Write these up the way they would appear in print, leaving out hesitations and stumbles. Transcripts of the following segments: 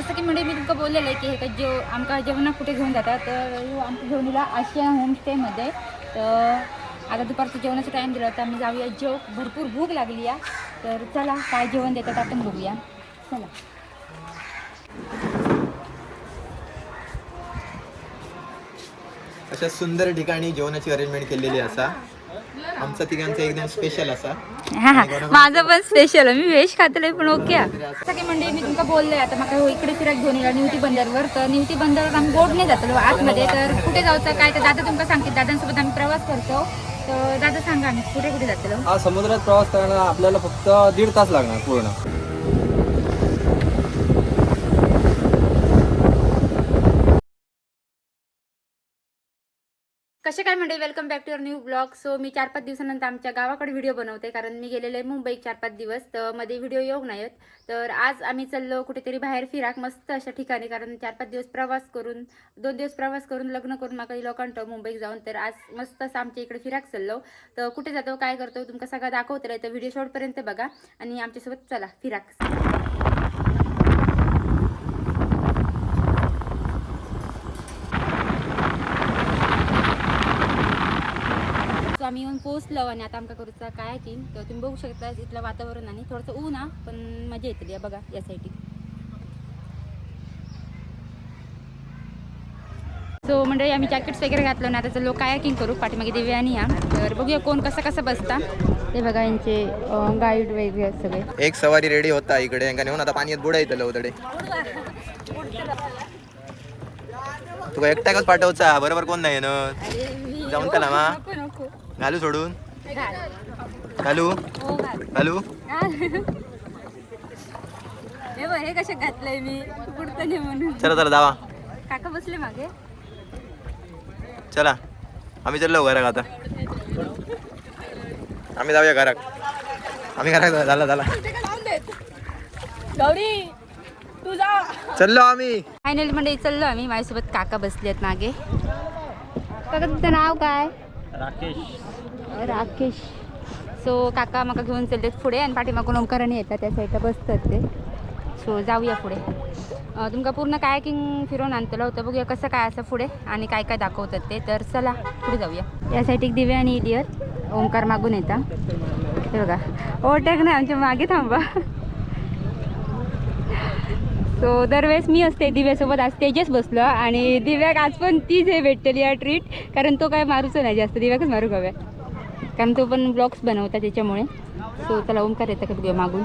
जसं की म्हणजे मी तुमका बोललेलं आहे की हे काय आमका जेवणाक कुठे घेऊन जातात तर आमच्या घेऊनला आशिया होमस्टेमध्ये. तर आता दुपारचं जेवणाचा टाईम दिला तर आम्ही जाऊया भरपूर भूक लागली आहे. तर चला काय जेवण देतात आपण बघूया. चला अशा सुंदर ठिकाणी जेवणाची अरेंजमेंट केलेली असा. आमचा तिघांचा एकदम स्पेशल असा. माझं पण स्पेशल मी व्हेज खातले पण ओके. जसं की म्हणजे मी तुमका बोलले आता मला इकडे फिराक घेऊन येला निवती बंदरवर. तर निवती बंदरवर आम्ही बोटने जातो आतमध्ये. तर कुठे जायचं काय तर दादा तुमका सांगते. दादांसोबत आम्ही प्रवास करतो. तर दादा सांगा आम्ही कुठे कुठे जातो. हा समुद्रात प्रवास करण्याला आपल्याला फक्त 1.5 तास लागणार पूर्ण. कसे काय म्हणजे welcome back to your new blog. So मी 4-5 दिवसानंतर आमच्या गावाकडे व्हिडिओ बनवते कारण मी गेलेले आहे मुंबई 4-5 दिवस. तर मध्ये व्हिडिओ येऊ नाहीत. तर आज आम्ही चाललो कुठेतरी बाहेर फिराक मस्त अशा ठिकाणी. कारण 4-5 दिवस प्रवास करून 2 दिवस प्रवास करून लग्न करून मग काही लोकांना मुंबईत जाऊन तर आज मस्त असं आमच्या इकडे फिराक चाललो. तर कुठे जातो काय करतो तुमका सगळं दाखवतलं. तर व्हिडिओ शेवटपर्यंत बघा आणि आमच्यासोबत चला फिराक. आम्ही येऊन पोहोचलो आणि आता आमका करूचा काय की तर तुम्ही बघू शकता इथलं वातावरण आणि थोडंसं ऊन पण मजा येतली बघा या साईडला. सो म्हणजे आम्ही जॅकेट्स वगैरे घातलं ना आता चलो कायाकिंग करू पाठीमागे दिव्या आणि या. तर बघूया कोण कसं बसता ते बघा यांचे गाईड वगैरे सगळे. एक सवारी रेडी होता इकडे यांका नेऊन आता पाण्यात बुडायचं उतडे. तुका एकट्याकच पाठवचा बरोबर कोण नाही ना जाऊन त्याला मा घालू सोडून घालू घालू. हे कशा घातलंय मी पुढचं नाही म्हणून. चला चला जावा. काका बसले मागे. चला आम्ही चाललो घरात आता. आम्ही जाऊया घरात. आम्ही घरात झाला गौरी तू जा. चाललो आम्ही. फायनली म्हणजे चाललो आम्ही. माझ्यासोबत काका बसले आहेत मागे. काका तुझं नाव काय. राकेश. सो काका मका घेऊन चाललेत पुढे आणि पाठीमागून ओंकाराने येतात त्या साईडला बसतात ते. सो जाऊया पुढे. तुमका पूर्ण कायाकिंग फिरवून आणलं होतं बघूया कसं काय असं पुढे आणि काय काय दाखवतात ते. तर चला पुढे जाऊया. या साईड एक दिव्या आणि इलियत ओंकार मागून येतात हे बघा. ओटक नाही आमच्या मागे थांबा. सो दरवेळेस मी असते दिव्यासोबत आज तेजस बसलो आणि दिव्याक आज पण तीच हे भेटलेली आहे ट्रीट. कारण तो काय मारूचं नाही जास्त दिव्याकच मारू हव्या कारण तो पण ब्लॉग्स बनवता त्याच्यामुळे. सो त्याला ओंकार येतं का बघूया मागून.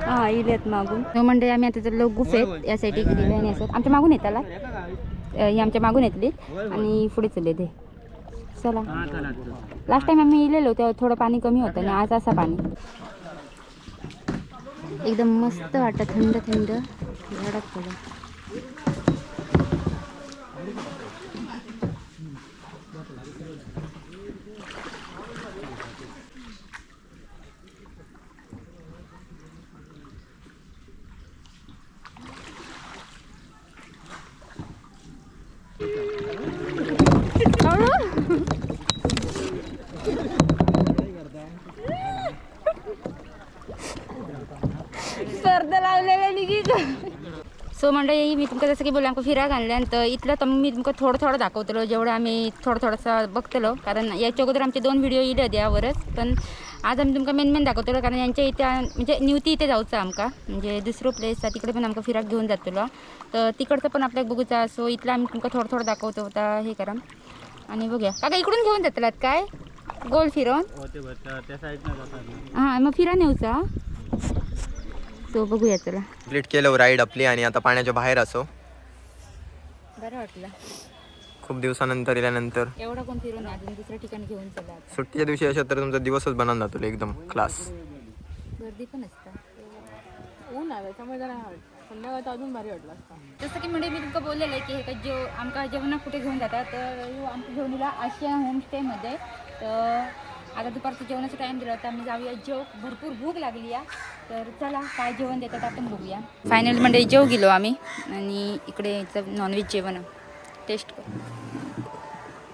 हां इलेत मागून. म्हणजे आम्ही आता चाललो गुफेत या साईड दिव्या आणि असत आमच्या मागून येताला ही आमच्या मागून येतली आणि पुढे चालले ते. चला लास्ट टाइम आम्ही इलेलो तेव्हा थोडं पाणी कमी होतं आणि आज असं पाणी एकदम मस्त वाटतं थंड थंड झडक पडलं. स्पर्धा लावलेल्या. सो मंडळी मी तुमका जसं की बोला फिराक आणल्यान तर इथलं तर मी तुमका थोडं दाखवतलो जेवढं आम्ही थोडंसं बघतलो. कारण याच्या अगोदर आमचे 2 व्हिडिओ येले यावरच. पण आज आम्ही तुमका मेन दाखवतलो कारण यांच्या इथे म्हणजे निवती इथे जाऊचं आमका म्हणजे दुसरं प्लेस आहे तिकडे पण आमका फिराक घेऊन जातलो. तर तिकडचं पण आपल्याला बघूचा. सो इथलं आम्ही तुमका थोडं दाखवतो होता हे करा आणि बघूया. काका इकडून घेऊन जातलात काय गोल फिरवून. हां मग फिरा नेऊचा. तो बघूया चला. कंप्लीट केलं राईड आपली आणि आता पाण्याच्या बाहेर असो. बरं वाटलं खूप दिवसानंतर इल्यानंतर. एवढा कोण फिरून अजून दुसऱ्या ठिकाणी घेऊन चला. सुट्टीच्या दिवशी अशा तर तुमचा दिवसच बनवून जातो एकदम क्लास. गर्दी पण असतं. ऊन आलं त्यामुळे जरा संध्याकाळचं अजून भारी वाटलं असतं. जसं की म्हणजे मी तुमका बोललेलं आहे की हे काय आमका जेवणाक कुठे घेऊन जातात तर आमच्या घेऊनला आशिया होमस्टेमध्ये. तर आता दुपारचं जेवणाचा टाईम दिला तर आम्ही जाऊया भरपूर भूक लागली आहे. तर चला काय जेवण देतात आपण बघूया. फायनल म्हणजे जेव गेलो आम्ही आणि इकडे नॉनव्हेज जेवण टेस्ट करू.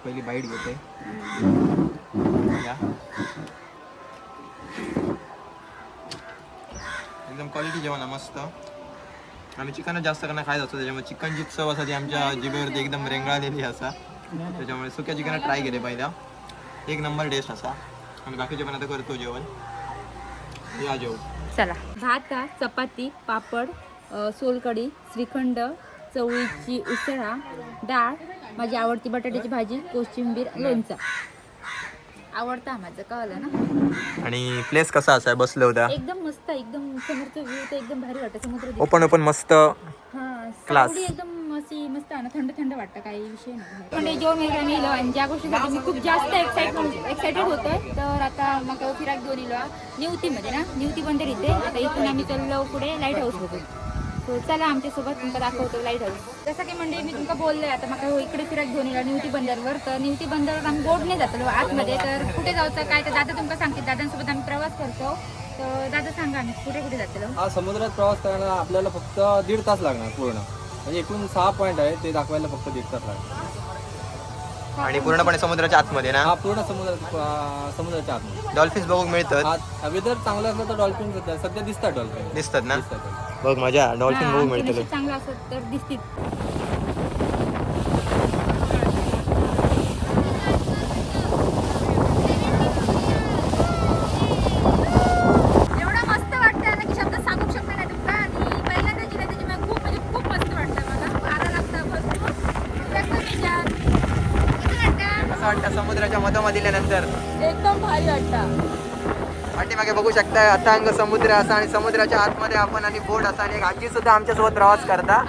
पहिली बाईट घेते. एकदम क्वालिटी जेवण मस्त. आम्ही चिकनच जास्त करून खायच असतो, त्याच्यामुळे चिकनची चव असा ती आमच्या जिभेवरती एकदम रेंगाळलेली असा. त्याच्यामुळे सुक्या चिकन ट्राय केले पहिला, एक नंबर टेस्ट असा. आणि बाकीचे पण आता करतो जेवण. या जेवण. चला, भात, चपाती, पापड, सोलकढी, श्रीखंड, चवळीची उसळा, डाळ, माझी आवडती बटाट्याची भाजी, कोशिंबीर, लोणचं. आवडता माझं, कळलं ना. आणि प्लेस कसा असा बसलं होता एकदम मस्त, एकदम समोरचं व्ह्यू तर एकदम भारी वाटतं. समुद्र ओपन ओपन मस्त क्लास. सावली एकदम अशी मस्त आहे ना, थंड थंड वाटतं, काही विषय नाही. म्हणजे जेवण वगैरे नेलं आणि ज्या गोष्टीसाठी मी खूप जास्त एक्साइटेड होतोय, तर आता मग फिराक घेऊन येलो निवतीमध्ये ना, निवती बंदर इथे. आता इथून आम्ही चाललो पुढे लाईट हाऊस होतो. सो चला आमच्यासोबत, तुमका दाखवतो लाईट हाऊस. जसं की म्हणजे मी तुमका बोलले, आता मग इकडे फिराक घेऊन येलो निवती बंदरवर. तर निवती बंदरवर आम्ही बोटने जातलो आतमध्ये. तर कुठे जायचं काय, तर दादा तुमका सांगते. दादांसोबत आम्ही प्रवास करतो. तर दादा सांगा आम्ही कुठे कुठे जातलो. हा समुद्रात प्रवास करायला आपल्याला फक्त 1.5 तास लागणार पूर्ण. म्हणजे एकूण 6 पॉईंट आहे, ते दाखवायला फक्त 1.5 तास लागणार. आणि पूर्णपणे समुद्राच्या आतमध्ये ना. हा पूर्ण समुद्राच्या आतमध्ये डॉल्फिन्स बघू मिळतात. वेदर चांगलं असलं तर डॉल्फिन सध्या दिसतात. डॉल्फिन दिसतात ना. बघ मजा, डॉल्फिन बघू मिळतात. चांगलं असत तर दिसतील. एवढा मस्त वाटतं ना की शब्द सांगू शकत नाही तुमका. आणि पहिल्यांदा जिल्हा त्याची खूप म्हणजे खूप मस्त वाटतं मला. वारा लागतं भरपूर. असं वाटतं समुद्राच्या मधोमध दिल्यानंतर एकदम भारी वाटतं. पाठीमागे बघू शकता अथांग समुद्र असा, आणि समुद्राच्या आतमध्ये आपण आणि बोट असा, आणि एक आजी सुद्धा आमच्यासोबत प्रवास करता.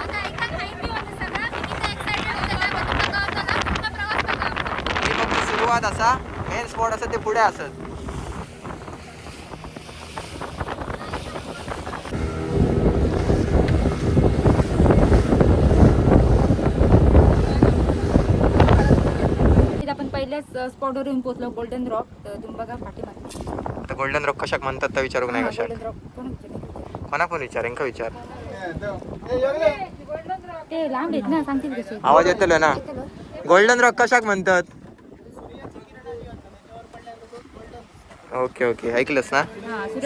सुरुवात असा, मेन स्पॉट असं ते पुढे असत. आपण पहिल्याच स्पॉटवर येऊन पोहोचलो, गोल्डन रॉक. तर तुम्ही बघा पाठीमागे. तर गोल्डन रॉक कशाक म्हणतात तर विचारू नाही कशाक. गोल्डन रॉक कोण विचारलं? कोणा पण विचारेन का विचार. ते लांब आहेत ना, सांगतील कसे. आवाज येतलो ना. गोल्डन रॉक कशाक म्हणतात. ओके ओके, ऐकलंस ना.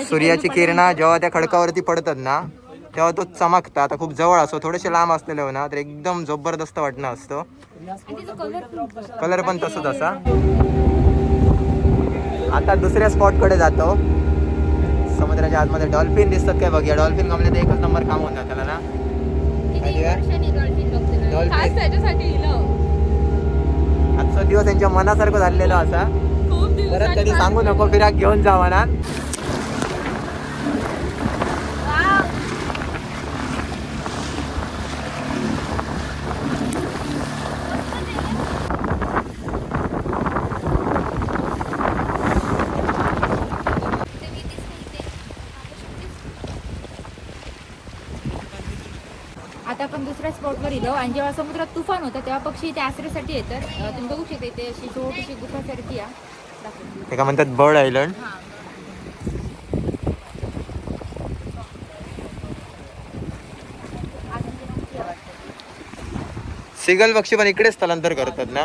सूर्याची किरणा जेव्हा त्या खडकावरती पडतात ना, तेव्हा तो चमकता. आता खूप जवळ असो, थोडेसे लांब असलेले हो ना, तर एकदम जबरदस्त वाटणं असतं. कलर पण तसंच असा. आता दुसऱ्या स्पॉट कडे जातो. समुद्राच्या आतमध्ये डॉल्फिन दिसतात काय बघूया. डॉल्फिन गमले तर एकच नंबर काम होता त्याला ना. खास त्याच्यासाठी इलं. आजचा दिवस त्यांच्या मनासारखं झालेला असा. खूप परत कधी सांगू नको फिराक घेऊन जावा ना. आता आपण दुसऱ्या स्पॉटवर येलो, आणि जेव्हा समुद्रात तुफान होतं तेव्हा पक्षी इथे आश्रयासाठी येतात. तुम्ही बघू शकता इथे अशी छोटीशी गुफासारखी आहे. दाखवते. एका म्हणतात बर्ड आयलंड. हां. सिगल पक्षी पण इकडे स्थलांतर करतात ना.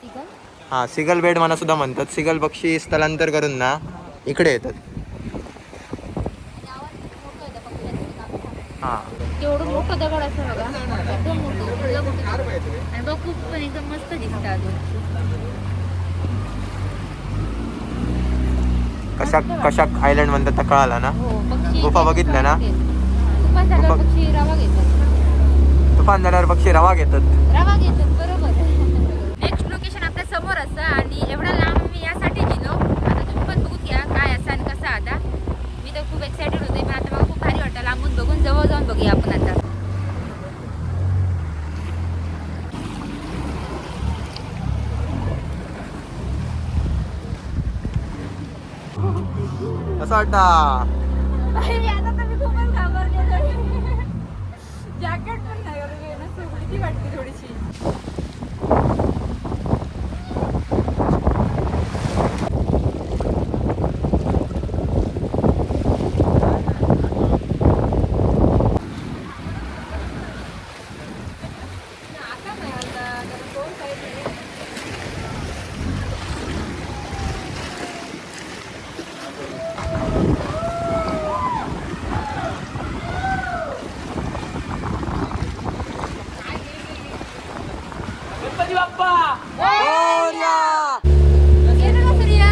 ठीक आहे. हा, सिगल बेड म्हणा सुद्धा म्हणतात. सिगल पक्षी स्थलांतर करून ना इकडे येतात. हा, एवढं मोठं दगड असं बघा, एकदम मोठं. आणि बघ खूप पण एकदम मस्त दिसतं अजून. कशाक आयलंड म्हणतात तर कळाला ना. हो, पक्षी गुफा बघितल्या ना? तुफान झाल्यावर पक्षी रवा घेतात. तुफान झाल्यावर पक्षी रवा घेतात. रवा घेतात, बरोबर. नेक्स्ट लोकेशन आपल्या समोर असं, आणि एवढा लांब मी यासाठी गेलो. आता तुम्ही पण बघून घ्या काय असं आणि कसं. आता मी तर खूप एक्सायटेड होते, पण आता मला खूप भारी वाटतं लांबून बघून. जवळ जाऊन बघूया आपण आता. असं वाटतं. आता तर मी खूपच घाबरले. जॅकेट पण नाही भीती वाटते थोडीशी. येतो का सूर्या?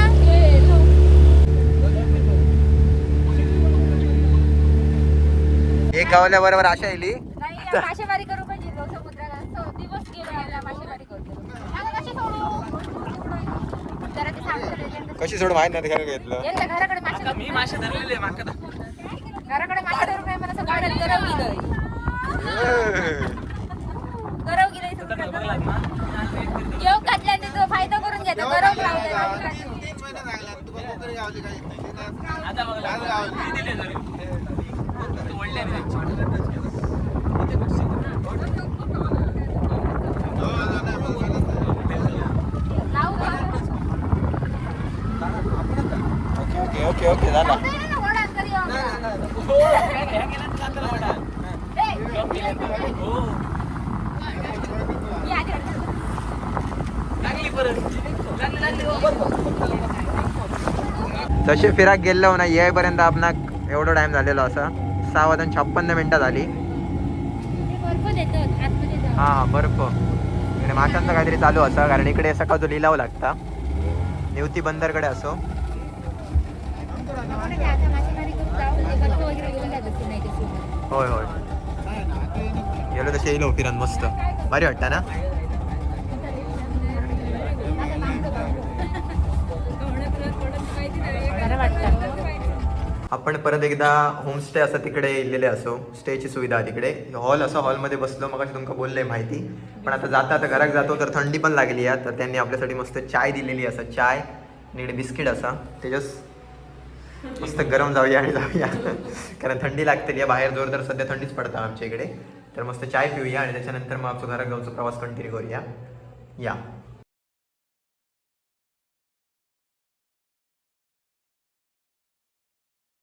एक गावल्याबरोबर आशा आली नाही, मासेमारी करू पाहिजे समुद्रात. दिवस गेले यायला मासेमारी करतो. आता कशी सोडू? जरा ते सांगतो. कशी सोड माहित नाही घेतलं यांच्या घराकडे मासे मी मासे धरलेले घराकडे मासे धरून काय मला असं वाटत गरव गेलंय. गरव गेलंय जेव घातल्याने तो फायदा करून घेतो. गरव लावलाय. ओके ओके ओके झाला. तसे फिराक गेलो ना येईपर्यंत आपणाक एवढा टाइम झालेलो असा 6:56 झाली. हा बर्फ इकडे माशांचं काहीतरी चालू असा कारण इकडे सकाळचं लिलाव लागता निवती बंदरकडे असो. होय होय गेलो तसे येलो फिरन मस्त भारी वाटतं ना. आपण परत एकदा होमस्टे असं तिकडे इलेले असो. स्टेची सुविधा तिकडे हॉल असं हॉलमध्ये बसलो मग तुमका बोललंय माहिती. पण आता आता घरात जातो तर थंडी पण लागली आहे तर त्यांनी आपल्यासाठी मस्त चाय दिलेली असं चाय आणि बिस्किट असा त्याच्यास मस्त गरम जाऊया आणि जाऊया कारण थंडी लागते बाहेर जोरदार सध्या थंडीच पडतात आमच्या इकडे. तर मस्त चाय पिऊया आणि त्याच्यानंतर मग आमचं घरात जाऊन प्रवास कंटिन्यू करूया. या